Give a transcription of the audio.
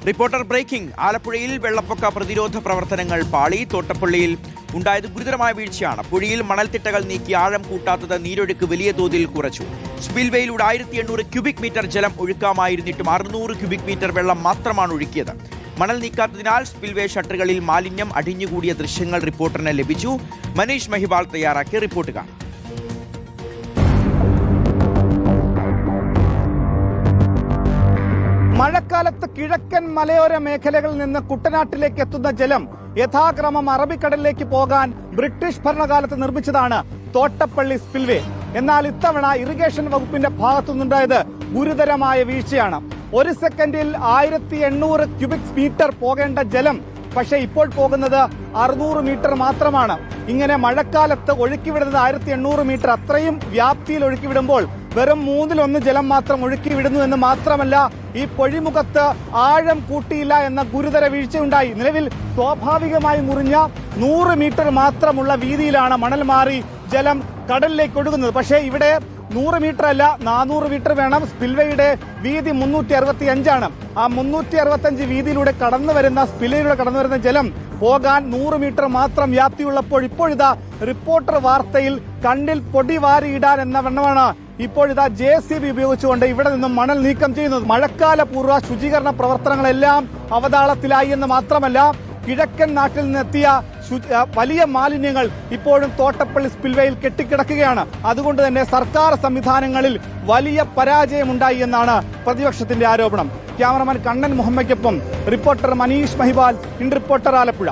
Reporter breaking. ആലപ്പുഴയിൽ വെള്ളപ്പൊക്ക പ്രതിരോധ പ്രവർത്തനങ്ങൾ പാളി. തോട്ടപ്പള്ളിയിൽ ഉണ്ടായത് ഗുരുതരമായ വീഴ്ചയാണ്. പുഴയിൽ മണൽത്തിട്ടകൾ നീക്കി ആഴം കൂട്ടാത്തത് നീരൊഴുക്ക് വലിയ തോതിൽ കുറച്ചു. സ്പിൽവേയിലൂടെ 1800 ക്യൂബിക് മീറ്റർ ജലം ഒഴുക്കാമായിരുന്നിട്ടും 600 ക്യൂബിക് മീറ്റർ വെള്ളം മാത്രമാണ് ഒഴുക്കിയത്. മണൽ നീക്കാത്തതിനാൽ സ്പിൽവേ ഷട്ടറുകളിൽ മാലിന്യം അടിഞ്ഞുകൂടിയ ദൃശ്യങ്ങൾ റിപ്പോർട്ടറിന് ലഭിച്ചു. മനീഷ് മഹിബാൽ തയ്യാറാക്കിയ റിപ്പോർട്ട് കാണാം. മഴക്കാലത്ത് കിഴക്കൻ മലയോര മേഖലകളിൽ നിന്ന് കുട്ടനാട്ടിലേക്ക് എത്തുന്ന ജലം യഥാക്രമം അറബിക്കടലിലേക്ക് പോകാൻ ബ്രിട്ടീഷ് ഭരണകാലത്ത് നിർമ്മിച്ചതാണ് തോട്ടപ്പള്ളി സ്പിൽവേ. എന്നാൽ ഇത്തവണ ഇറിഗേഷൻ വകുപ്പിന്റെ ഭാഗത്തുനിന്നുണ്ടായത് ഗുരുതരമായ വീഴ്ചയാണ്. ഒരു സെക്കൻഡിൽ 1800 ക്യൂബിക് മീറ്റർ പോകേണ്ട ജലം പക്ഷേ ഇപ്പോൾ പോകുന്നത് 600 മീറ്റർ മാത്രമാണ്. ഇങ്ങനെ മഴക്കാലത്ത് ഒഴുക്കിവിടുന്നത് 1800 മീറ്റർ, അത്രയും വ്യാപ്തിയിൽ ഒഴുക്കിവിടുമ്പോൾ വെറും 1/3 ജലം മാത്രം ഒഴുക്കിവിടുന്നു എന്ന് മാത്രമല്ല, ഈ പൊഴിമുഖത്ത് ആഴം കൂട്ടിയില്ല എന്ന ഗുരുതര വീഴ്ചയുണ്ടായി. നിലവിൽ സ്വാഭാവികമായി മുറിഞ്ഞ 100 മീറ്റർ മാത്രമുള്ള വീതിയിലാണ് മണൽ മാറി ജലം കടലിലേക്ക് ഒഴുകുന്നത്. പക്ഷേ ഇവിടെ 100 മീറ്റർ അല്ല, 400 മീറ്റർ വേണം. സ്പിൽവേയുടെ വീതി 365 ആണ്. ആ 365 വീതിയിലൂടെ സ്പിൽവേയിലൂടെ കടന്നു വരുന്ന ജലം പോകാൻ 100 മീറ്റർ മാത്രം വ്യാപ്തിയുള്ളപ്പോൾ ഇപ്പോഴിതാ റിപ്പോർട്ടർ വാർത്തയിൽ കണ്ണിൽ പൊടി വാരിയിടാൻ എന്ന വണ്ണമാണ് ഇപ്പോഴിതാ JCB ഉപയോഗിച്ചുകൊണ്ട് ഇവിടെ നിന്നും മണൽ നീക്കം ചെയ്യുന്നത്. മഴക്കാല പൂർവ്വ ശുചീകരണ പ്രവർത്തനങ്ങളെല്ലാം അവതാളത്തിലായി എന്ന് മാത്രമല്ല, കിഴക്കൻ നാട്ടിൽ നിന്നെത്തിയ വലിയ മാലിന്യങ്ങൾ ഇപ്പോഴും തോട്ടപ്പള്ളി സ്പിൽവേയിൽ കെട്ടിക്കിടക്കുകയാണ്. അതുകൊണ്ട് തന്നെ സർക്കാർ സംവിധാനങ്ങളിൽ വലിയ പരാജയമുണ്ടായി എന്നാണ് പ്രതിപക്ഷത്തിന്റെ ആരോപണം. ക്യാമറമാൻ കണ്ണൻ മുഹമ്മയ്ക്കൊപ്പം reporter Manish Mahibal, in reporter, Alappuzha.